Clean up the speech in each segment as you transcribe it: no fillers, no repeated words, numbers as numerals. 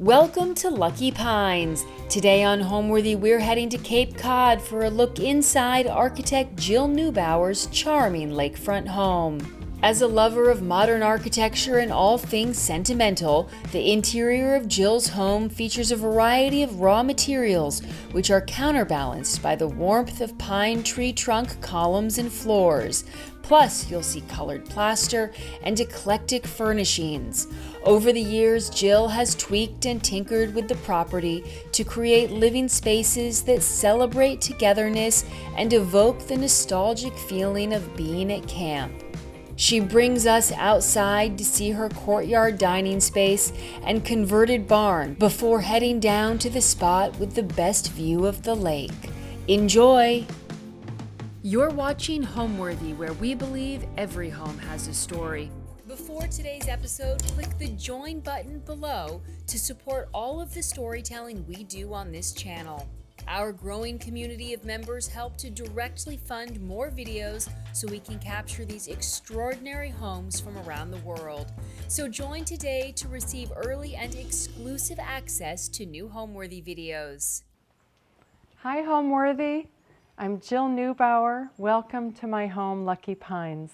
Welcome to Lucky Pines. Today on Homeworthy, we're heading to Cape Cod for a look inside architect Jill Neubauer's charming lakefront home. As a lover of modern architecture and all things sentimental, the interior of Jill's home features a variety of raw materials, which are counterbalanced by the warmth of pine tree trunk columns and floors. Plus, you'll see colored plaster and eclectic furnishings. Over the years, Jill has tweaked and tinkered with the property to create living spaces that celebrate togetherness and evoke the nostalgic feeling of being at camp. She brings us outside to see her courtyard dining space and converted barn before heading down to the spot with the best view of the lake. Enjoy! You're watching Homeworthy, where we believe every home has a story. Before today's episode, click the join button below to support all of the storytelling we do on this channel. Our growing community of members help to directly fund more videos so we can capture these extraordinary homes from around the world. So join today to receive early and exclusive access to new Homeworthy videos. Hi Homeworthy, I'm Jill Neubauer. Welcome to my home, Lucky Pines.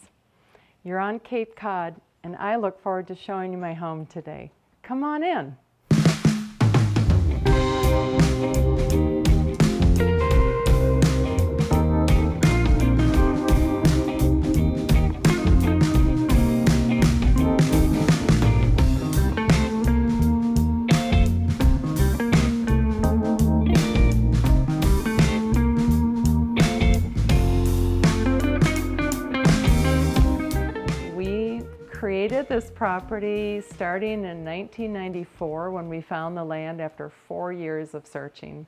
You're on Cape Cod, and I look forward to showing you my home today. Come on in. Created this property starting in 1994 when we found the land after 4 years of searching.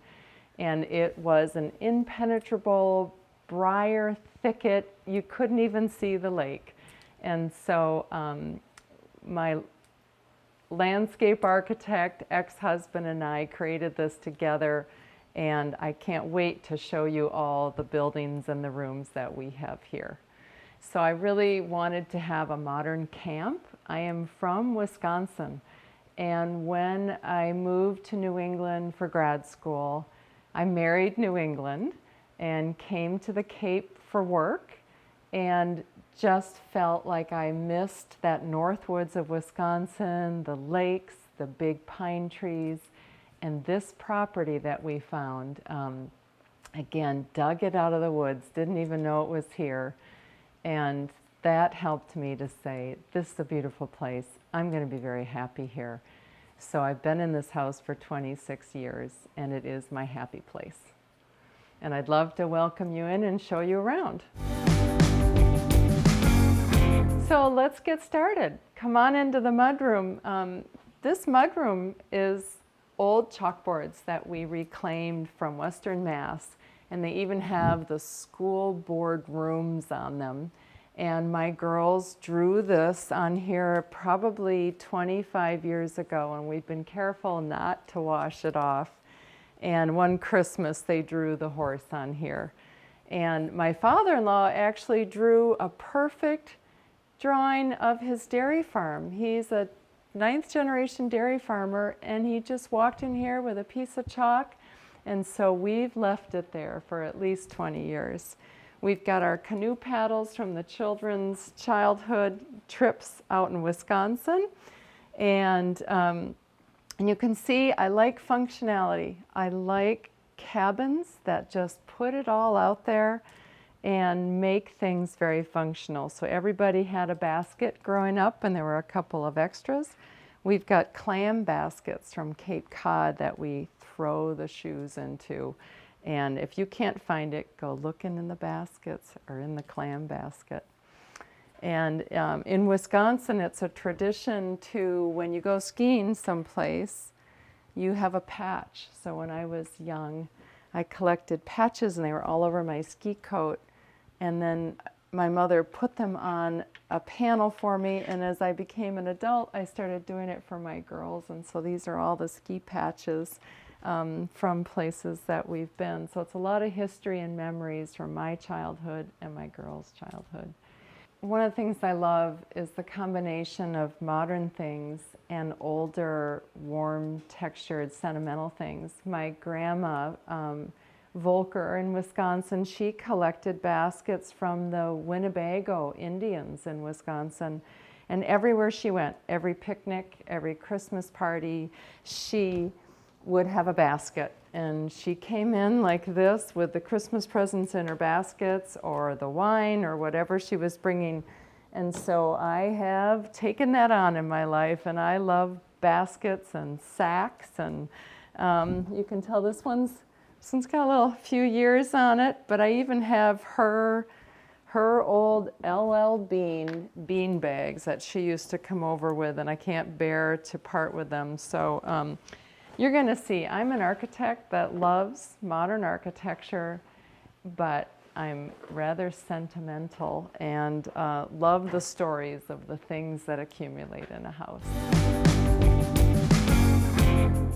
And it was an impenetrable briar thicket. You couldn't even see the lake. And so my landscape architect, ex-husband, and I created this together. And I can't wait to show you all the buildings and the rooms that we have here. So I really wanted to have a modern camp. I am from Wisconsin, and when I moved to New England for grad school, I married New England and came to the Cape for work and just felt like I missed that north woods of Wisconsin, the lakes, the big pine trees, and this property that we found, again, dug it out of the woods, didn't even know it was here. And that helped me to say, this is a beautiful place. I'm going to be very happy here. So I've been in this house for 26 years, and it is my happy place. And I'd love to welcome you in and show you around. So let's get started. Come on into the mudroom. This mudroom is old chalkboards that we reclaimed from Western Mass. And they even have the school board rooms on them. And my girls drew this on here probably 25 years ago, and we've been careful not to wash it off. And one Christmas, they drew the horse on here. And my father-in-law actually drew a perfect drawing of his dairy farm. He's a 9th generation dairy farmer, and he just walked in here with a piece of chalk. And so we've left it there for at least 20 years. We've got our canoe paddles from the children's childhood trips out in Wisconsin. And you can see I like functionality. I like cabins that just put it all out there and make things very functional. So everybody had a basket growing up, and there were a couple of extras. We've got clam baskets from Cape Cod that we throw the shoes into. And if you can't find it, go looking in the baskets or in the clam basket. And in Wisconsin, it's a tradition to, when you go skiing someplace, you have a patch. So when I was young, I collected patches, and they were all over my ski coat. And then my mother put them on a panel for me, and as I became an adult, I started doing it for my girls. And so these are all the ski patches from places that we've been. So it's a lot of history and memories from my childhood and my girls' childhood. One of the things I love is the combination of modern things and older, warm, textured, sentimental things. My grandma, Volker in Wisconsin, she collected baskets from the Winnebago Indians in Wisconsin. And everywhere she went, every picnic, every Christmas party, she would have a basket. And she came in like this with the Christmas presents in her baskets or the wine or whatever she was bringing. And so I have taken that on in my life, and I love baskets and sacks. And you can tell this one's got a little few years on it, but I even have her old LL Bean bags that she used to come over with, and I can't bear to part with them. So you're going to see, I'm an architect that loves modern architecture, but I'm rather sentimental and love the stories of the things that accumulate in a house.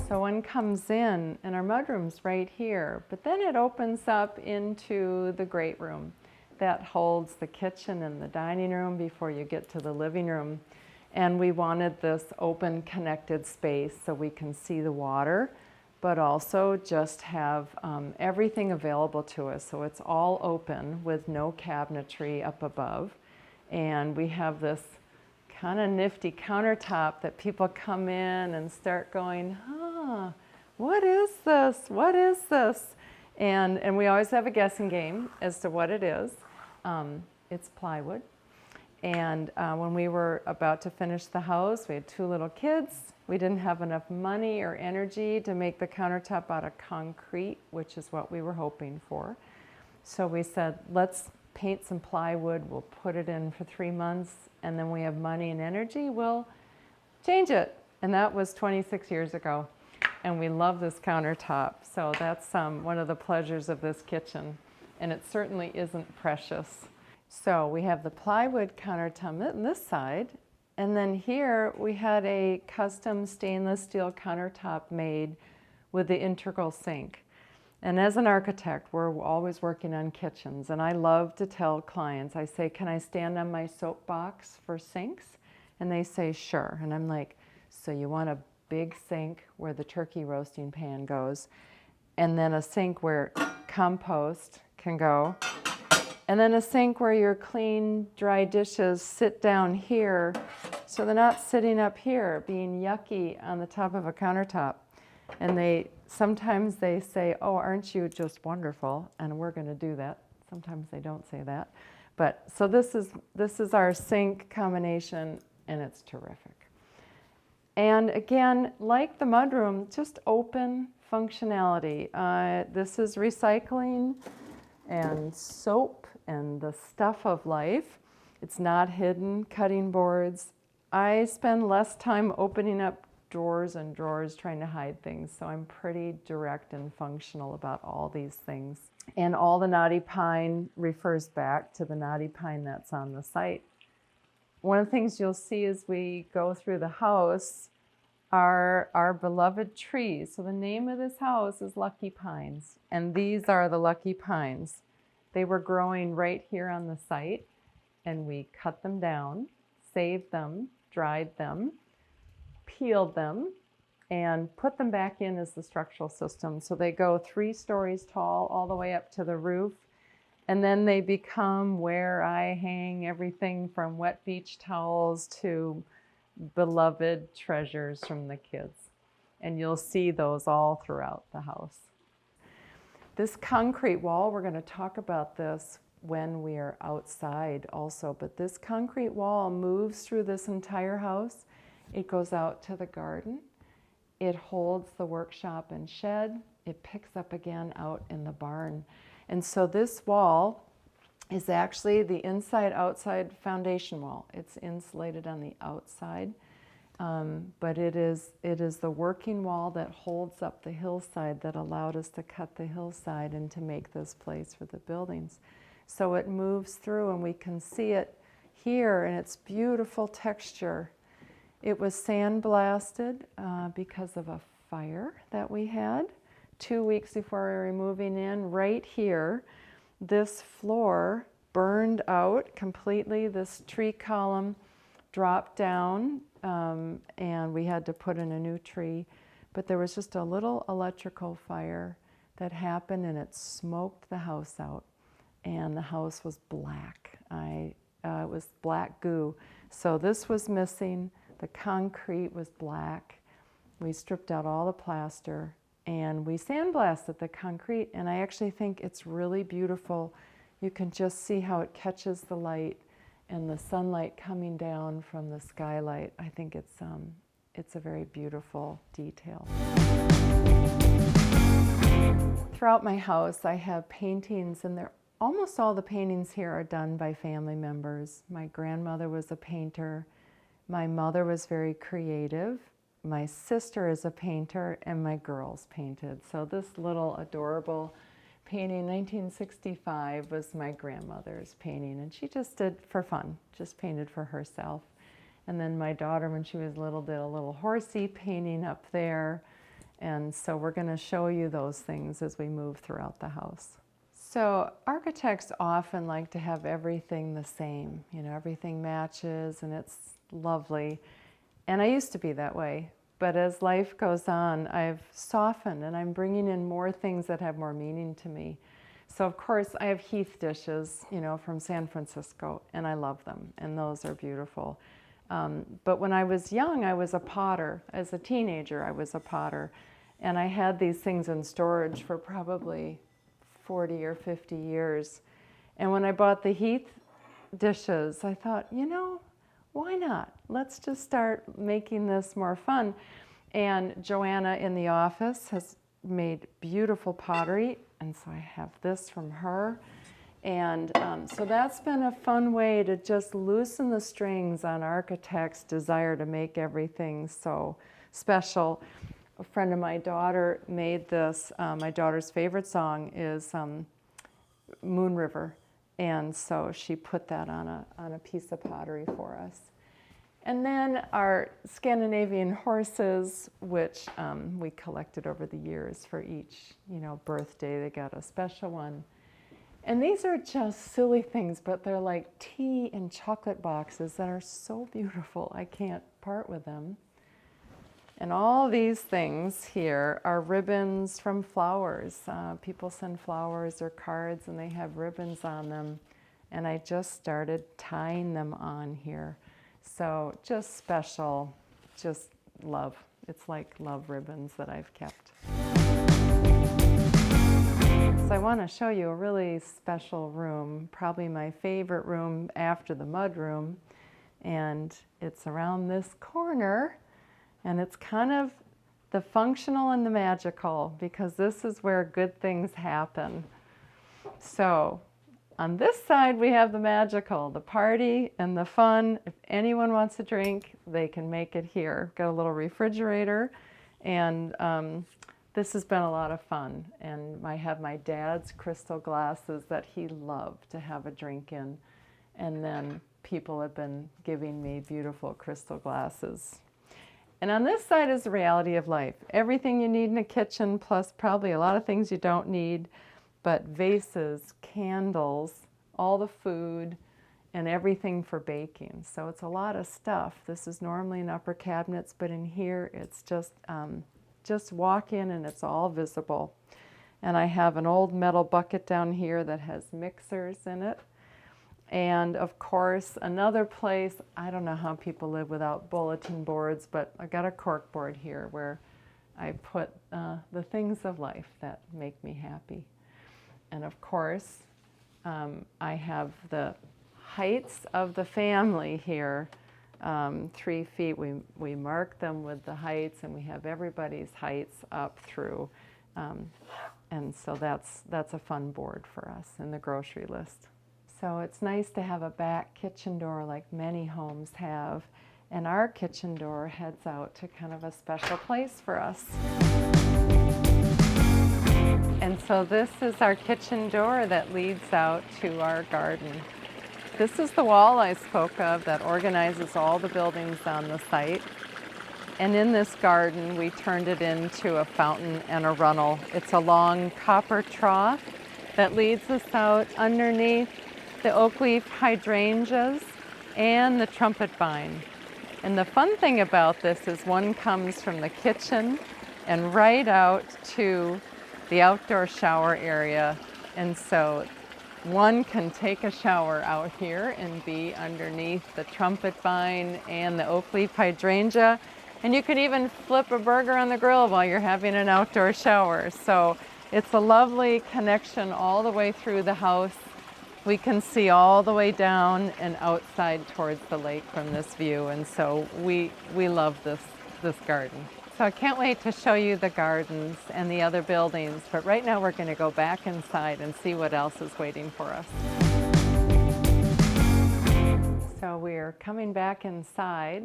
So one comes in, and our mudroom's right here, but then it opens up into the great room that holds the kitchen and the dining room before you get to the living room. And we wanted this open, connected space so we can see the water, but also just have everything available to us. So it's all open with no cabinetry up above. And we have this kind of nifty countertop that people come in and start going, what is this? What is this? And we always have a guessing game as to what it is. It's plywood. And when we were about to finish the house, we had 2 little kids. We didn't have enough money or energy to make the countertop out of concrete, which is what we were hoping for. So we said, let's paint some plywood. We'll put it in for 3 months, and then we have money and energy, we'll change it. And that was 26 years ago. And we love this countertop. So that's one of the pleasures of this kitchen. And it certainly isn't precious. So we have the plywood countertop on this side, and then here we had a custom stainless steel countertop made with the integral sink. And as an architect, we're always working on kitchens, and I love to tell clients, I say, can I stand on my soapbox for sinks? And they say, sure. And I'm like, so you want a big sink where the turkey roasting pan goes, and then a sink where compost can go, and then a sink where your clean, dry dishes sit down here, so they're not sitting up here being yucky on the top of a countertop. And sometimes they say, oh, aren't you just wonderful? And we're going to do that. Sometimes they don't say that. But so this is our sink combination, and it's terrific. And again, like the mudroom, just open functionality. This is recycling and soap and the stuff of life. It's not hidden, cutting boards. I spend less time opening up drawers and drawers trying to hide things, so I'm pretty direct and functional about all these things. And all the knotty pine refers back to the knotty pine that's on the site. One of the things you'll see as we go through the house are our beloved trees. So the name of this house is Lucky Pines, and these are the Lucky Pines. They were growing right here on the site, and we cut them down, saved them, dried them, peeled them, and put them back in as the structural system. So they go 3 stories tall all the way up to the roof, and then they become where I hang everything from wet beach towels to beloved treasures from the kids. And you'll see those all throughout the house. This concrete wall, we're going to talk about this when we are outside also, but this concrete wall moves through this entire house. It goes out to the garden. It holds the workshop and shed. It picks up again out in the barn. And so this wall is actually the inside-outside foundation wall. It's insulated on the outside, but it is the working wall that holds up the hillside that allowed us to cut the hillside and to make this place for the buildings. So it moves through, and we can see it here in its beautiful texture. It was sandblasted because of a fire that we had 2 weeks before we were moving in. Right here, this floor burned out completely. This tree column dropped down, and we had to put in a new tree. But there was just a little electrical fire that happened, and it smoked the house out. And the house was black. It was black goo. So this was missing. The concrete was black. We stripped out all the plaster, and we sandblasted the concrete. And I actually think it's really beautiful. You can just see how it catches the light and the sunlight coming down from the skylight. I think it's a very beautiful detail. Throughout my house, I have paintings, and almost all the paintings here are done by family members. My grandmother was a painter. My mother was very creative. My sister is a painter, and my girls painted. So this little adorable painting, 1965, was my grandmother's painting, and she just did for fun, just painted for herself. And then my daughter, when she was little, did a little horsey painting up there. And so we're going to show you those things as we move throughout the house. So architects often like to have everything the same, everything matches, and it's lovely. And I used to be that way, but as life goes on, I've softened, and I'm bringing in more things that have more meaning to me. So of course I have Heath dishes, from San Francisco, and I love them, and those are beautiful. But when I was young, I was a potter. As a teenager, I was a potter, and I had these things in storage for probably 40 or 50 years. And when I bought the Heath dishes, I thought, why not? Let's just start making this more fun. And Joanna in the office has made beautiful pottery, and so I have this from her. And so that's been a fun way to just loosen the strings on architects' desire to make everything so special. A friend of my daughter made this. My daughter's favorite song is Moon River, and so she put that on a piece of pottery for us. And then our Scandinavian horses, which we collected over the years for each birthday. They got a special one. And these are just silly things, but they're like tea and chocolate boxes that are so beautiful. I can't part with them. And all these things here are ribbons from flowers. People send flowers or cards, and they have ribbons on them. And I just started tying them on here. So just special, just love. It's like love ribbons that I've kept. So I want to show you a really special room, probably my favorite room after the mudroom. And it's around this corner. And it's kind of the functional and the magical, because this is where good things happen. So on this side, we have the magical, the party and the fun. If anyone wants a drink, they can make it here. Got a little refrigerator, and this has been a lot of fun. And I have my dad's crystal glasses that he loved to have a drink in. And then people have been giving me beautiful crystal glasses. And on this side is the reality of life. Everything you need in a kitchen, plus probably a lot of things you don't need, but vases, candles, all the food, and everything for baking. So it's a lot of stuff. This is normally in upper cabinets, but in here it's just walk in and it's all visible. And I have an old metal bucket down here that has mixers in it. And of course, another place, I don't know how people live without bulletin boards, but I got a cork board here where I put the things of life that make me happy. And of course, I have the heights of the family here, 3 feet. We mark them with the heights, and we have everybody's heights up through. And so that's a fun board for us in the grocery list. So it's nice to have a back kitchen door like many homes have, and our kitchen door heads out to kind of a special place for us. And so this is our kitchen door that leads out to our garden. This is the wall I spoke of that organizes all the buildings on the site. And in this garden, we turned it into a fountain and a runnel. It's a long copper trough that leads us out underneath the oak leaf hydrangeas, and the trumpet vine. And the fun thing about this is one comes from the kitchen and right out to the outdoor shower area. And so one can take a shower out here and be underneath the trumpet vine and the oak leaf hydrangea. And you could even flip a burger on the grill while you're having an outdoor shower. So it's a lovely connection all the way through the house. We can see all the way down and outside towards the lake from this view. And so we love this garden. So I can't wait to show you the gardens and the other buildings, but right now we're going to go back inside and see what else is waiting for us. So we're coming back inside,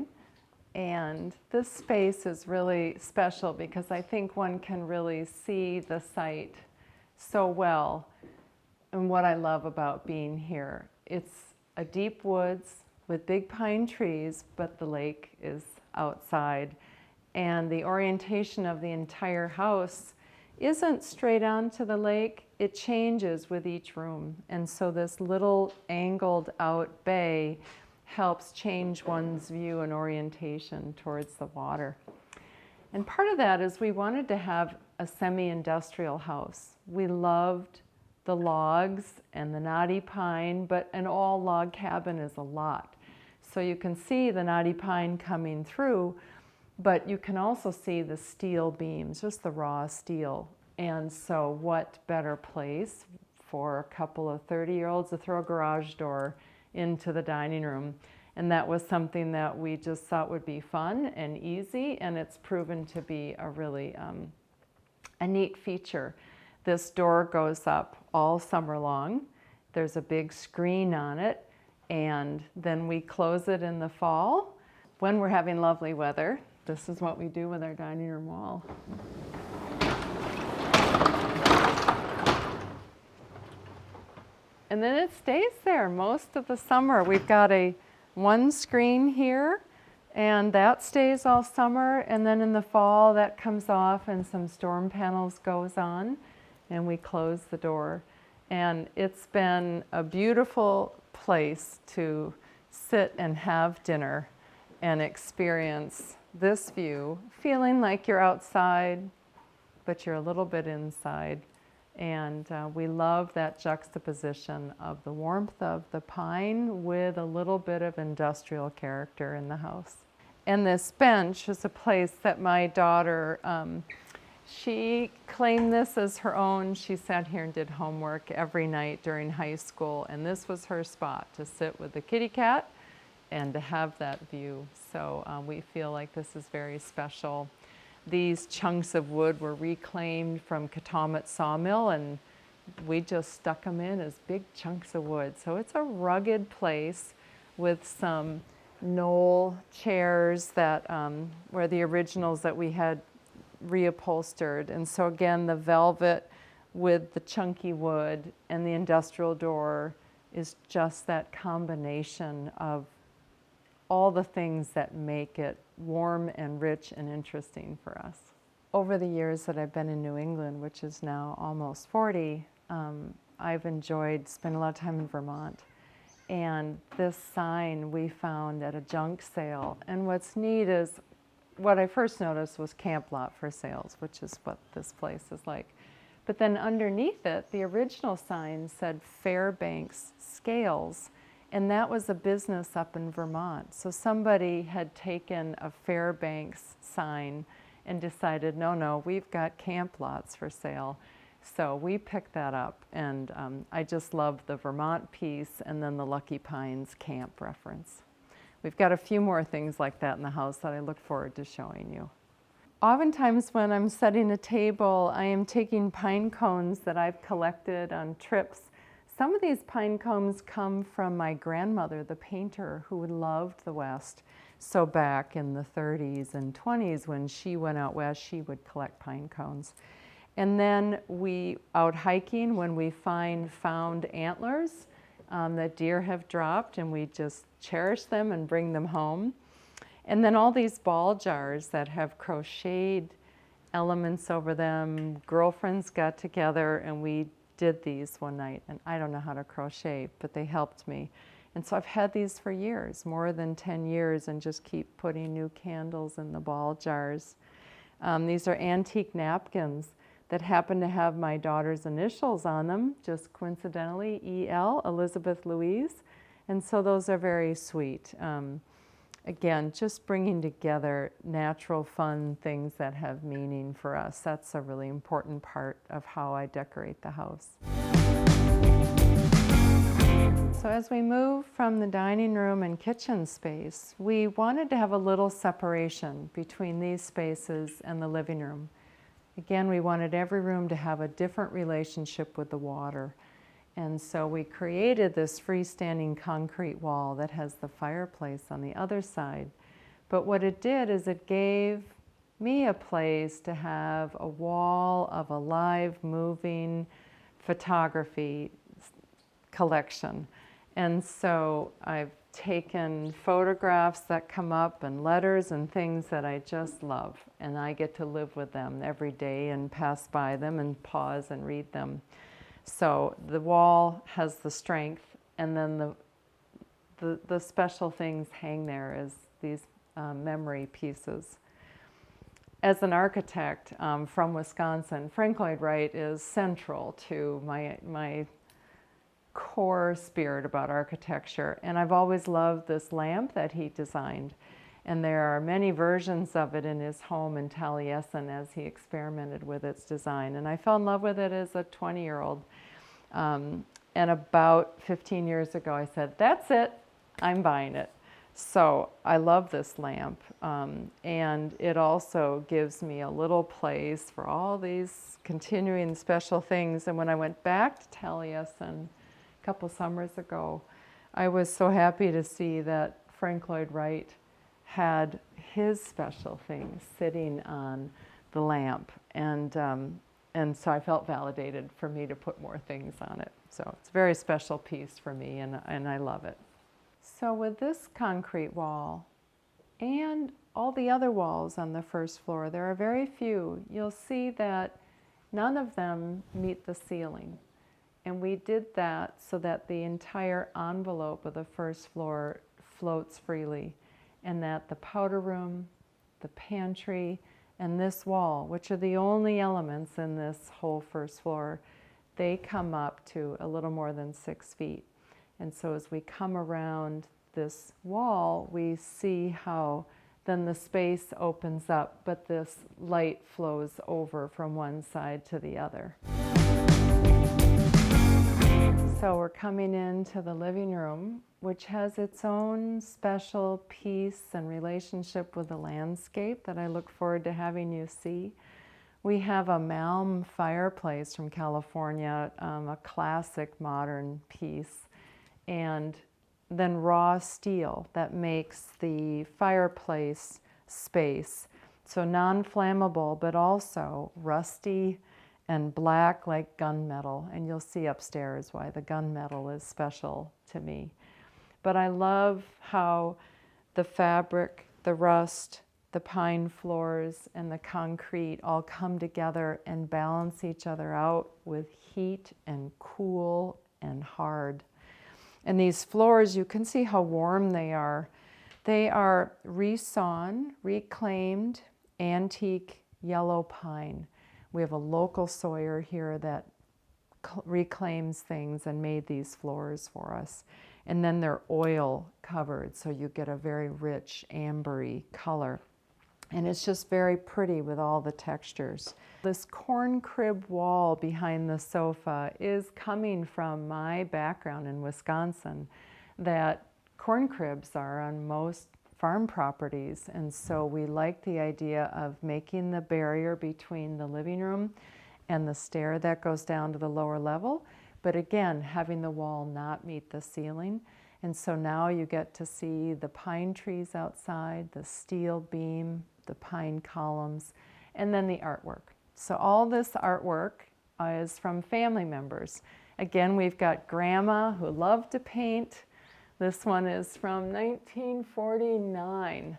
and this space is really special because I think one can really see the site so well. And what I love about being here, it's a deep woods with big pine trees, but the lake is outside. And the orientation of the entire house isn't straight on to the lake, it changes with each room. And so this little angled out bay helps change one's view and orientation towards the water. And part of that is we wanted to have a semi-industrial house. We loved the logs and the knotty pine, but an all log cabin is a lot. So you can see the knotty pine coming through, but you can also see the steel beams, just the raw steel. And so what better place for a couple of 30-year-olds to throw a garage door into the dining room. And that was something that we just thought would be fun and easy, and it's proven to be a really a neat feature. This door goes up all summer long. There's a big screen on it, and then we close it in the fall. When we're having lovely weather, this is what we do with our dining room wall. And then it stays there most of the summer. We've got one screen here, and that stays all summer. And then in the fall, that comes off and some storm panels goes on, and we close the door. And it's been a beautiful place to sit and have dinner and experience this view, feeling like you're outside, but you're a little bit inside. And we love that juxtaposition of the warmth of the pine with a little bit of industrial character in the house. And this bench is a place that my daughter, she claimed this as her own. She sat here and did homework every night during high school, and this was her spot to sit with the kitty cat and to have that view. So we feel like this is very special. These chunks of wood were reclaimed from Katamet sawmill, and we just stuck them in as big chunks of wood. So it's a rugged place with some knoll chairs that were the originals that we had reupholstered. And so again, the velvet with the chunky wood and the industrial door is just that combination of all the things that make it warm and rich and interesting for us. Over the years that I've been in New England, which is now almost 40, I've enjoyed spending a lot of time in Vermont. And this sign we found at a junk sale. And what's neat is, what I first noticed was camp lot for sales, which is what this place is like. But then underneath it, the original sign said Fairbanks Scales. And that was a business up in Vermont. So somebody had taken a Fairbanks sign and decided, no, we've got camp lots for sale. So we picked that up, and I just love the Vermont piece and then the Lucky Pines camp reference. We've got a few more things like that in the house that I look forward to showing you. Oftentimes when I'm setting a table, I am taking pine cones that I've collected on trips. Some of these pine cones come from my grandmother, the painter, who loved the West. So back in the 30s and 20s, when she went out west, she would collect pine cones. And then we, out hiking, when we found antlers that deer have dropped, and we just cherish them and bring them home. And then all these ball jars that have crocheted elements over them. Girlfriends got together and we did these one night, and I don't know how to crochet, but they helped me. And so I've had these for years, more than 10 years, and just keep putting new candles in the ball jars. These are antique napkins that happen to have my daughter's initials on them, just coincidentally, E.L., Elizabeth Louise. And so those are very sweet. Again, just bringing together natural, fun things that have meaning for us. That's a really important part of how I decorate the house. So as we move from the dining room and kitchen space, we wanted to have a little separation between these spaces and the living room. Again, we wanted every room to have a different relationship with the water. And so we created this freestanding concrete wall that has the fireplace on the other side. But what it did is it gave me a place to have a wall of a live, moving photography collection. And so I've taken photographs that come up and letters and things that I just love. And I get to live with them every day and pass by them and pause and read them. So the wall has the strength, and then the special things hang there as these memory pieces. As an architect from Wisconsin, Frank Lloyd Wright is central to my core spirit about architecture, and I've always loved this lamp that he designed. And there are many versions of it in his home in Taliesin as he experimented with its design. And I fell in love with it as a 20-year-old. And about 15 years ago, I said, that's it, I'm buying it. So I love this lamp. And it also gives me a little place for all these continuing special things. And when I went back to Taliesin a couple summers ago, I was so happy to see that Frank Lloyd Wright had his special things sitting on the lamp, and so I felt validated for me to put more things on it. So it's a very special piece for me, and I love it. So with this concrete wall and all the other walls on the first floor, there are very few. You'll see that none of them meet the ceiling. And we did that so that the entire envelope of the first floor floats freely, and that the powder room, the pantry, and this wall, which are the only elements in this whole first floor, they come up to a little more than 6 feet. And so as we come around this wall, we see how then the space opens up, but this light flows over from one side to the other. So we're coming into the living room, which has its own special piece and relationship with the landscape that I look forward to having you see. We have a Malm fireplace from California, a classic modern piece, and then raw steel that makes the fireplace space. So non-flammable, but also rusty and black like gunmetal, and you'll see upstairs why the gunmetal is special to me. But I love how the fabric, the rust, the pine floors, and the concrete all come together and balance each other out with heat and cool and hard. And these floors, you can see how warm they are. They are resawn, reclaimed, antique yellow pine. We have a local sawyer here that reclaims things and made these floors for us. And then they're oil covered, so you get a very rich ambery color. And it's just very pretty with all the textures. This corn crib wall behind the sofa is coming from my background in Wisconsin, that corn cribs are on most farm properties, and so we like the idea of making the barrier between the living room and the stair that goes down to the lower level, but again, having the wall not meet the ceiling. And so now you get to see the pine trees outside, the steel beam, the pine columns, and then the artwork. So all this artwork is from family members. Again, we've got Grandma who loved to paint. This one is from 1949,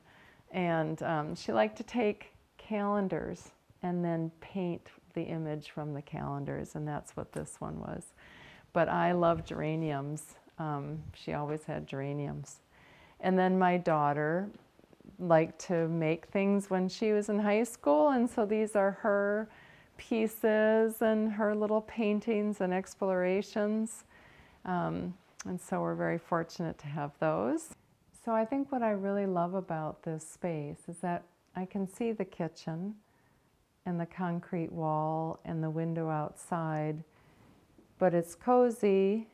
and she liked to take calendars and then paint the image from the calendars, and that's what this one was. But I love geraniums. She always had geraniums. And then my daughter liked to make things when she was in high school, and so these are her pieces and her little paintings and explorations. And so we're very fortunate to have those. So I think what I really love about this space is that I can see the kitchen and the concrete wall and the window outside, but it's cozy,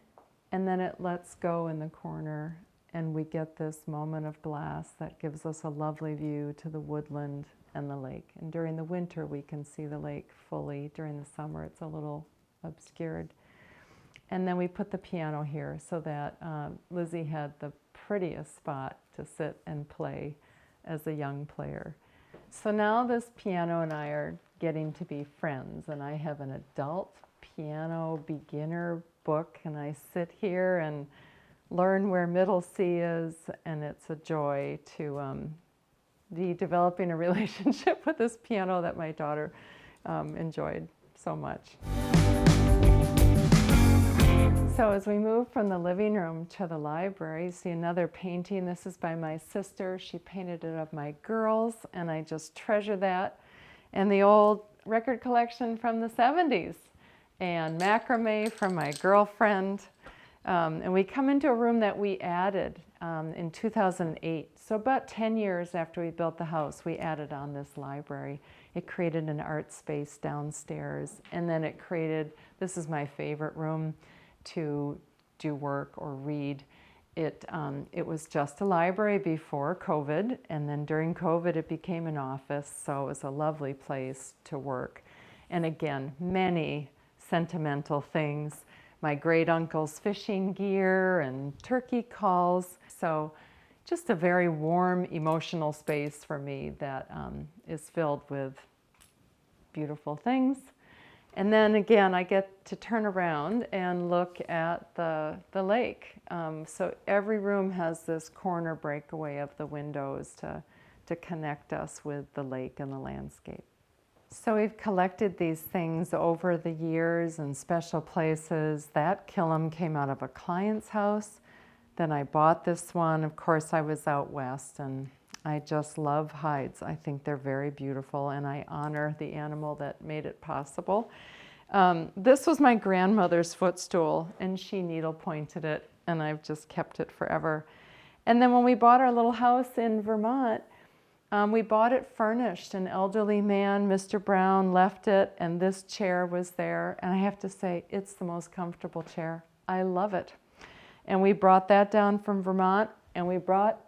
and then it lets go in the corner, and we get this moment of glass that gives us a lovely view to the woodland and the lake. And during the winter we can see the lake fully. During the summer it's a little obscured. And then we put the piano here so that Lizzie had the prettiest spot to sit and play as a young player. So now this piano and I are getting to be friends, and I have an adult piano beginner book, and I sit here and learn where middle C is, and it's a joy to be developing a relationship with this piano that my daughter enjoyed so much. So as we move from the living room to the library, you see another painting. This is by my sister. She painted it of my girls, and I just treasure that. And the old record collection from the 70s, and macrame from my girlfriend. And we come into a room that we added in 2008. So about 10 years after we built the house, we added on this library. It created an art space downstairs, and then it created, this is my favorite room to do work or read. It was just a library before COVID, and then during COVID it became an office, so it was a lovely place to work. And again, many sentimental things. My great uncle's fishing gear and turkey calls. So just a very warm, emotional space for me that is filled with beautiful things. And then again, I get to turn around and look at the lake. So every room has this corner breakaway of the windows to connect us with the lake and the landscape. So we've collected these things over the years in special places. That kiln came out of a client's house. Then I bought this one. Of course, I was out west, and I just love hides. I think they're very beautiful, and I honor the animal that made it possible. This was my grandmother's footstool, and she needle pointed it, and I've just kept it forever. And then when we bought our little house in Vermont, we bought it furnished. An elderly man, Mr. Brown, left it, and this chair was there. And I have to say, it's the most comfortable chair. I love it. And we brought that down from Vermont, and we brought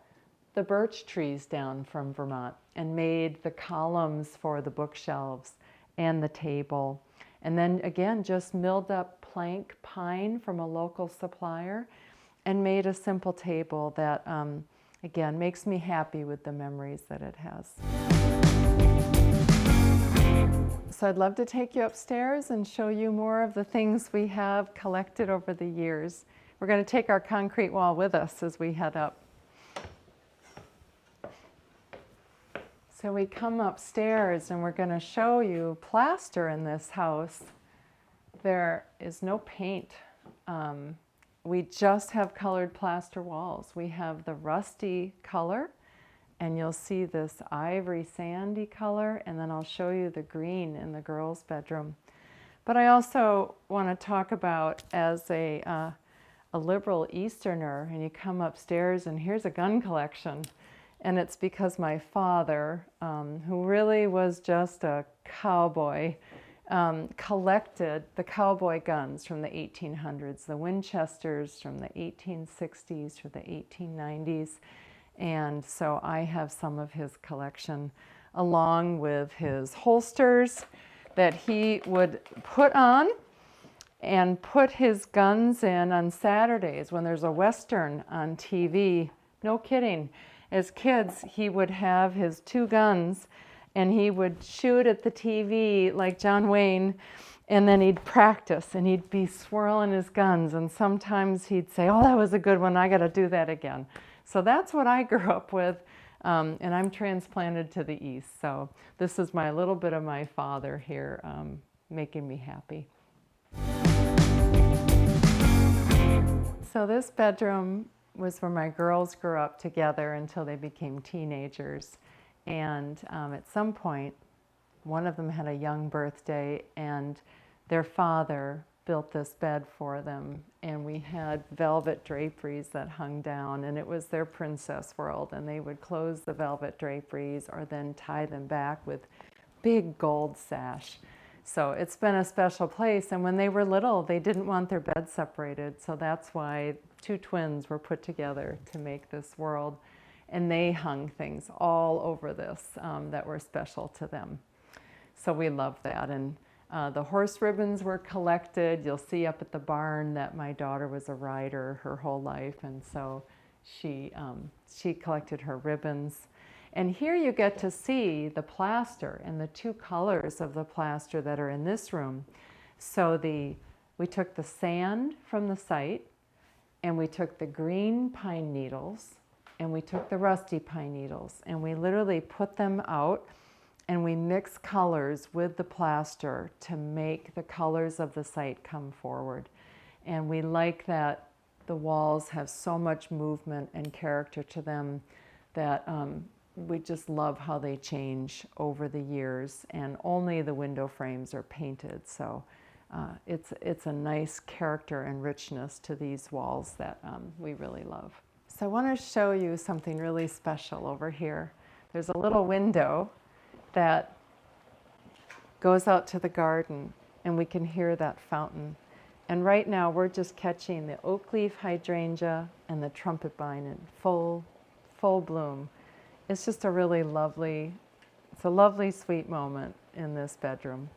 the birch trees down from Vermont and made the columns for the bookshelves and the table. And then again, just milled up plank pine from a local supplier and made a simple table that again, makes me happy with the memories that it has. So I'd love to take you upstairs and show you more of the things we have collected over the years. We're going to take our concrete wall with us as we head up. So we come upstairs and we're going to show you plaster in this house. There is no paint. We just have colored plaster walls. We have the rusty color, and you'll see this ivory sandy color, and then I'll show you the green in the girls' bedroom. But I also want to talk about, as a liberal Easterner, and you come upstairs and here's a gun collection. And it's because my father, who really was just a cowboy, collected the cowboy guns from the 1800s, the Winchesters from the 1860s through the 1890s. And so I have some of his collection, along with his holsters that he would put on and put his guns in on Saturdays when there's a Western on TV. No kidding. As kids, he would have his two guns and he would shoot at the TV like John Wayne, and then he'd practice and he'd be swirling his guns, and sometimes he'd say, oh, that was a good one, I got to do that again. So that's what I grew up with. And I'm transplanted to the east, so this is my little bit of my father here, making me happy. So this bedroom was where my girls grew up together until they became teenagers. And at some point, one of them had a young birthday, and their father built this bed for them. And we had velvet draperies that hung down, and it was their princess world. And they would close the velvet draperies or then tie them back with big gold sash. So it's been a special place. And when they were little, they didn't want their beds separated. So that's why two twins were put together to make this world. And they hung things all over this that were special to them. So we love that. And the horse ribbons were collected. You'll see up at the barn that my daughter was a rider her whole life. And so she collected her ribbons. And here you get to see the plaster and the two colors of the plaster that are in this room. So we took the sand from the site, and we took the green pine needles, and we took the rusty pine needles, and we literally put them out, and we mix colors with the plaster to make the colors of the site come forward. And we like that the walls have so much movement and character to them that we just love how they change over the years, and only the window frames are painted. So it's a nice character and richness to these walls that we really love. So I want to show you something really special over here. There's a little window that goes out to the garden, and we can hear that fountain. And right now we're just catching the oak leaf hydrangea and the trumpet vine in full bloom. It's just a really lovely, it's a lovely, sweet moment in this bedroom.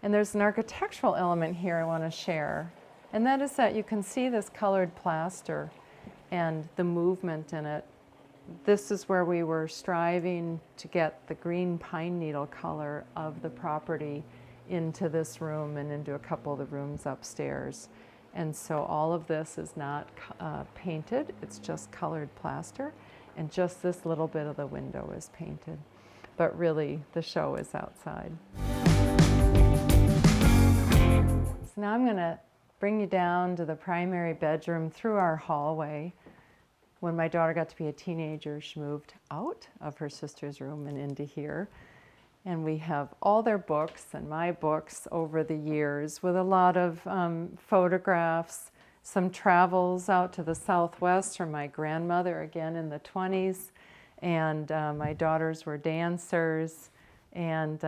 And there's an architectural element here I want to share, and that is that you can see this colored plaster and the movement in it. This is where we were striving to get the green pine needle color of the property into this room and into a couple of the rooms upstairs. And so all of this is not painted, it's just colored plaster. And just this little bit of the window is painted. But really, the show is outside. So now I'm going to bring you down to the primary bedroom through our hallway. When my daughter got to be a teenager, she moved out of her sister's room and into here. And we have all their books and my books over the years, with a lot of photographs, some travels out to the Southwest from my grandmother, again in the 20s, and my daughters were dancers, and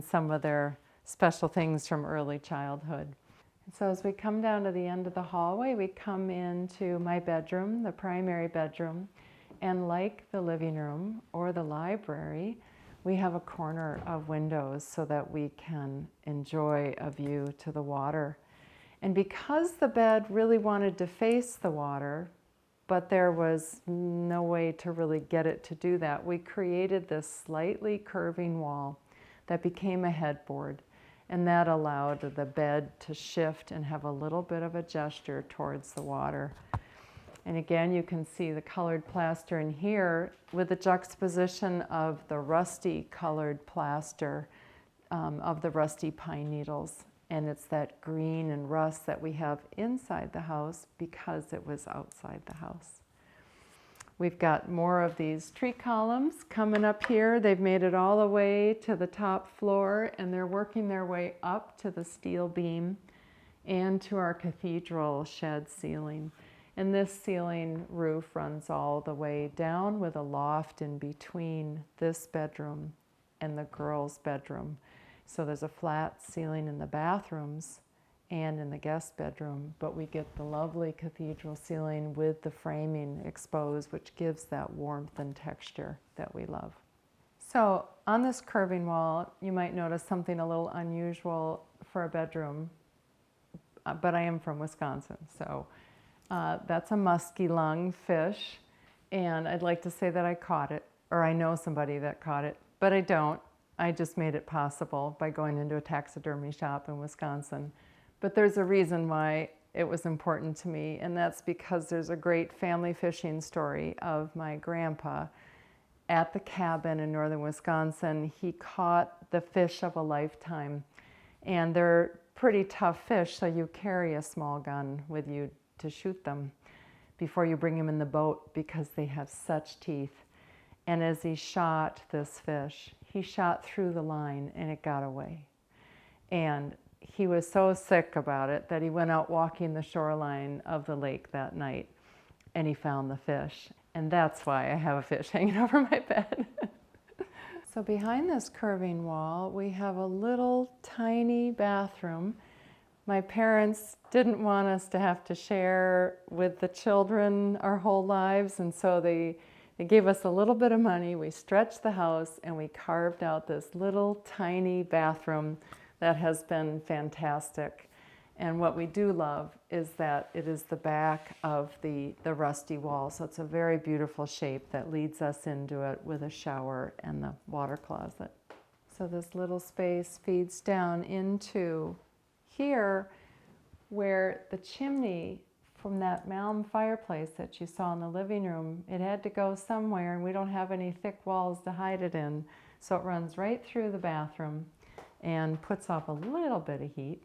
some of their special things from early childhood. And so as we come down to the end of the hallway, we come into my bedroom, the primary bedroom, and like the living room or the library, we have a corner of windows so that we can enjoy a view to the water. And because the bed really wanted to face the water, but there was no way to really get it to do that, we created this slightly curving wall that became a headboard. And that allowed the bed to shift and have a little bit of a gesture towards the water. And again, you can see the colored plaster in here with the juxtaposition of the rusty colored plaster of the rusty pine needles. And it's that green and rust that we have inside the house because it was outside the house. We've got more of these tree columns coming up here. They've made it all the way to the top floor, and they're working their way up to the steel beam and to our cathedral shed ceiling. And this ceiling roof runs all the way down with a loft in between this bedroom and the girls' bedroom. So there's a flat ceiling in the bathrooms and in the guest bedroom, but we get the lovely cathedral ceiling with the framing exposed, which gives that warmth and texture that we love. So on this curving wall, you might notice something a little unusual for a bedroom, but I am from Wisconsin, so that's a musky lung fish, and I'd like to say that I caught it, or I know somebody that caught it, but I don't. I just made it possible by going into a taxidermy shop in Wisconsin. But there's a reason why it was important to me, and that's because there's a great family fishing story of my grandpa at the cabin in northern Wisconsin, he caught the fish of a lifetime. And they're pretty tough fish, so you carry a small gun with you to shoot them before you bring them in the boat because they have such teeth. And as he shot this fish, he shot through the line and it got away. And he was so sick about it that he went out walking the shoreline of the lake that night and he found the fish. And that's why I have a fish hanging over my bed. So behind this curving wall, we have a little tiny bathroom. My parents didn't want us to have to share with the children our whole lives, and so they gave us a little bit of money. We stretched the house and we carved out this little tiny bathroom that has been fantastic. And what we do love is that it is the back of the rusty wall. So it's a very beautiful shape that leads us into it with a shower and the water closet. So this little space feeds down into here where the chimney from that Malm fireplace that you saw in the living room, it had to go somewhere and we don't have any thick walls to hide it in. So it runs right through the bathroom and puts off a little bit of heat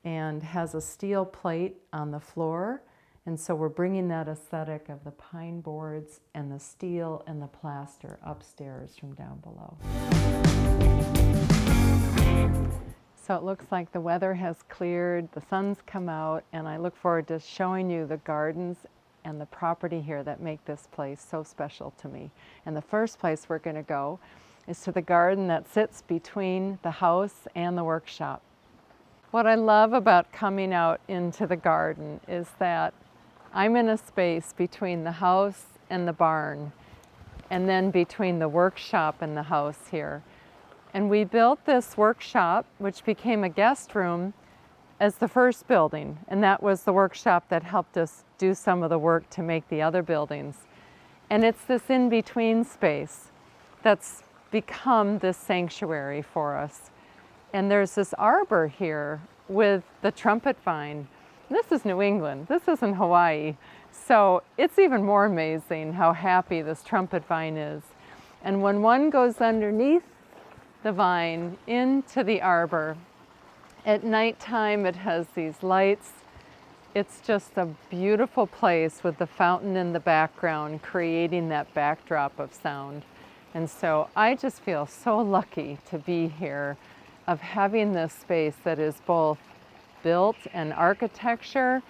and has a steel plate on the floor. And so we're bringing that aesthetic of the pine boards and the steel and the plaster upstairs from down below. So it looks like the weather has cleared, the sun's come out, and I look forward to showing you the gardens and the property here that make this place so special to me. And the first place we're going to go is to the garden that sits between the house and the workshop. What I love about coming out into the garden is that I'm in a space between the house and the barn, and then between the workshop and the house here. And we built this workshop, which became a guest room, as the first building. And that was the workshop that helped us do some of the work to make the other buildings. And it's this in-between space that's become this sanctuary for us. And there's this arbor here with the trumpet vine. This is New England, this isn't Hawaii. So it's even more amazing how happy this trumpet vine is. And when one goes underneath the vine into the arbor, at nighttime it has these lights. It's just a beautiful place with the fountain in the background creating that backdrop of sound. And so I just feel so lucky to be here, of having this space that is both built and architecture,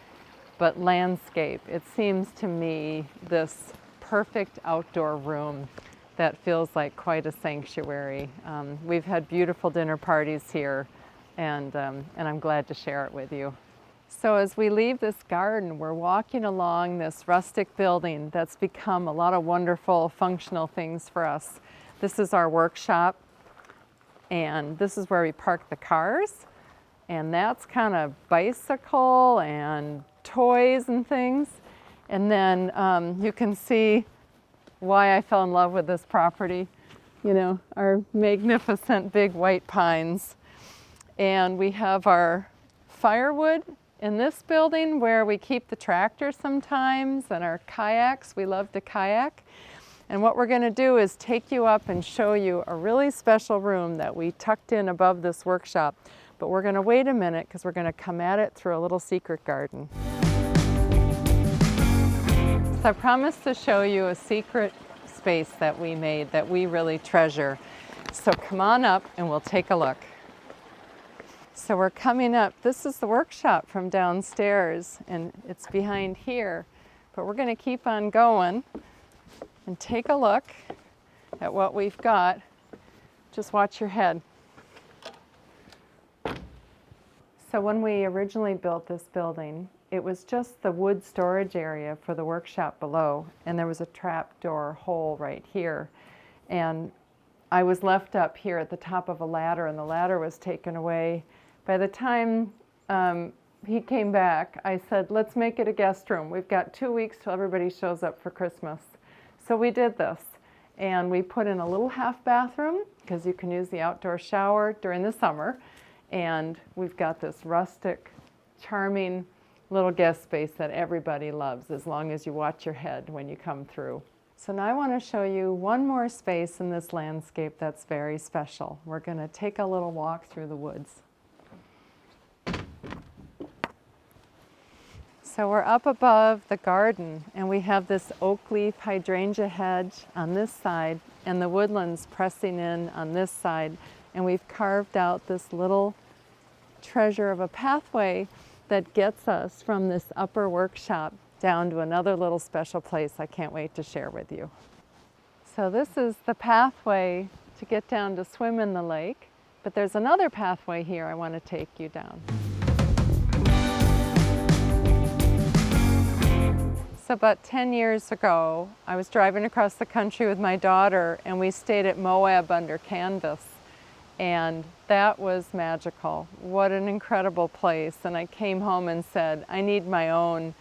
but landscape. It seems to me this perfect outdoor room that feels like quite a sanctuary. We've had beautiful dinner parties here, and I'm glad to share it with you. So as we leave this garden, we're walking along this rustic building that's become a lot of wonderful functional things for us. This is our workshop, and this is where we park the cars, and that's kind of bicycle and toys and things. And then you can see why I fell in love with this property. You know, our magnificent big white pines. And we have our firewood in this building where we keep the tractor sometimes, and our kayaks. We love to kayak. And what we're going to do is take you up and show you a really special room that we tucked in above this workshop. But we're going to wait a minute because we're going to come at it through a little secret garden. So I promised to show you a secret space that we made that we really treasure. So come on up and we'll take a look. So we're coming up. This is the workshop from downstairs, and it's behind here. But we're going to keep on going and take a look at what we've got. Just watch your head. So when we originally built this building, it was just the wood storage area for the workshop below, and there was a trapdoor hole right here. And I was left up here at the top of a ladder, and the ladder was taken away. By the time he came back, I said, let's make it a guest room. We've got 2 weeks till everybody shows up for Christmas. So we did this, and we put in a little half bathroom because you can use the outdoor shower during the summer. And we've got this rustic, charming little guest space that everybody loves, as long as you watch your head when you come through. So now I want to show you one more space in this landscape that's very special. We're going to take a little walk through the woods. So we're up above the garden, and we have this oak leaf hydrangea hedge on this side and the woodlands pressing in on this side, and we've carved out this little treasure of a pathway that gets us from this upper workshop down to another little special place I can't wait to share with you. So this is the pathway to get down to swim in the lake, but there's another pathway here I want to take you down. So about 10 years ago, I was driving across the country with my daughter, and we stayed at Moab under canvas. And that was magical. What an incredible place. And I came home and said, I need my own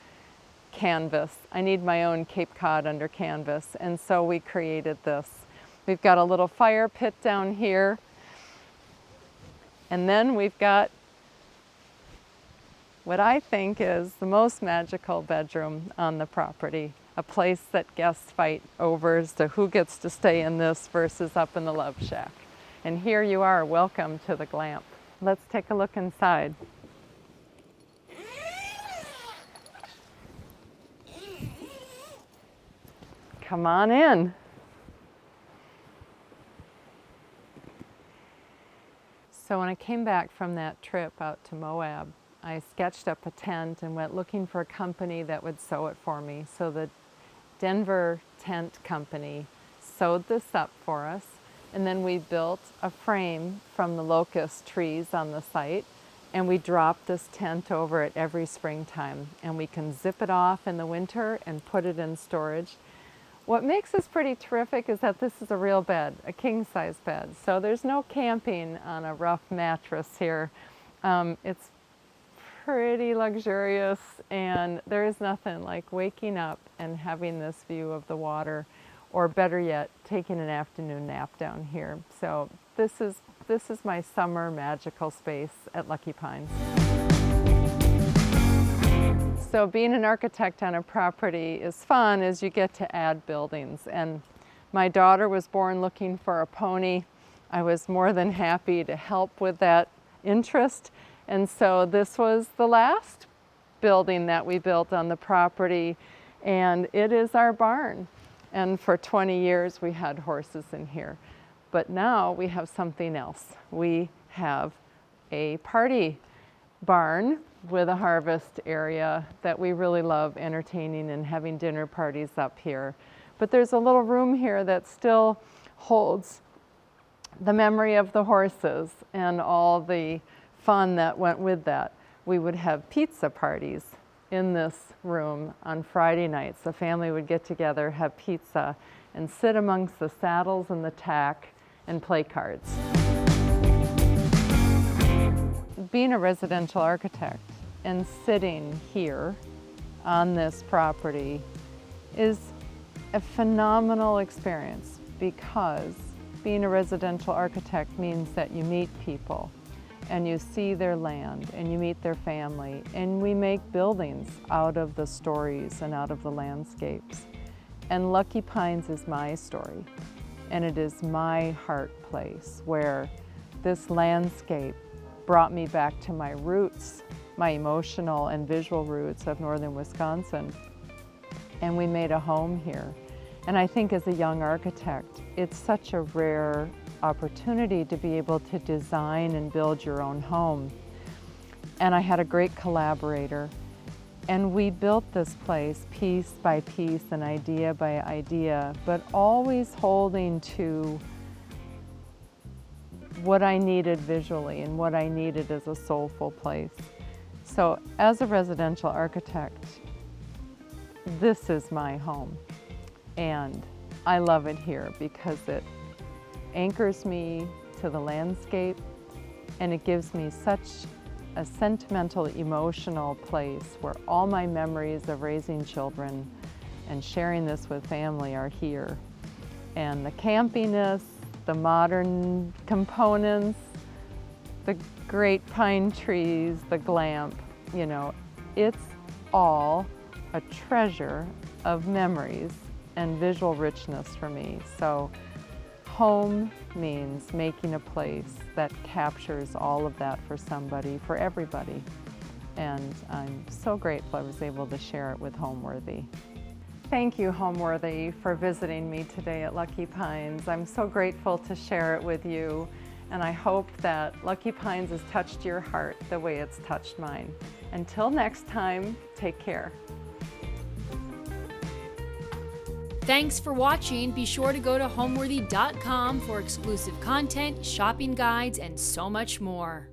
canvas. I need my own Cape Cod under canvas. And so we created this. We've got a little fire pit down here. And then we've got what I think is the most magical bedroom on the property, a place that guests fight over as to who gets to stay in this versus up in the love shack. And here you are, welcome to the Glamp. Let's take a look inside. Come on in. So when I came back from that trip out to Moab, I sketched up a tent and went looking for a company that would sew it for me. So the Denver Tent Company sewed this up for us, and then we built a frame from the locust trees on the site, and we dropped this tent over it every springtime, and we can zip it off in the winter and put it in storage. What makes this pretty terrific is that this is a real bed, a king-size bed. So there's no camping on a rough mattress here. It's pretty luxurious, and there is nothing like waking up and having this view of the water, or better yet, taking an afternoon nap down here. So this is my summer magical space at Lucky Pines. So being an architect on a property is fun as you get to add buildings. And my daughter was born looking for a pony. I was more than happy to help with that interest. And so this was the last building that we built on the property, and it is our barn. And for 20 years we had horses in here. But now we have something else. We have a party barn with a harvest area that we really love entertaining and having dinner parties up here. But there's a little room here that still holds the memory of the horses and all the fun that went with that. We would have pizza parties in this room on Friday nights. The family would get together, have pizza, and sit amongst the saddles and the tack and play cards. Being a residential architect and sitting here on this property is a phenomenal experience, because being a residential architect means that you meet people and you see their land and you meet their family, and we make buildings out of the stories and out of the landscapes. And Lucky Pines is my story, and it is my heart place where this landscape brought me back to my roots, my emotional and visual roots of northern Wisconsin, and we made a home here. And I think as a young architect, it's such a rare opportunity to be able to design and build your own home. And I had a great collaborator, and we built this place piece by piece and idea by idea, but always holding to what I needed visually and what I needed as a soulful place. So as a residential architect, this is my home, and I love it here because it anchors me to the landscape, and it gives me such a sentimental, emotional place where all my memories of raising children and sharing this with family are here. And the campiness, the modern components, the great pine trees, the glamp, it's all a treasure of memories and visual richness for me. So home means making a place that captures all of that for somebody, for everybody. And I'm so grateful I was able to share it with Homeworthy. Thank you, Homeworthy, for visiting me today at Lucky Pines. I'm so grateful to share it with you, and I hope that Lucky Pines has touched your heart the way it's touched mine. Until next time, take care. Thanks for watching. Be sure to go to homeworthy.com for exclusive content, shopping guides, and so much more.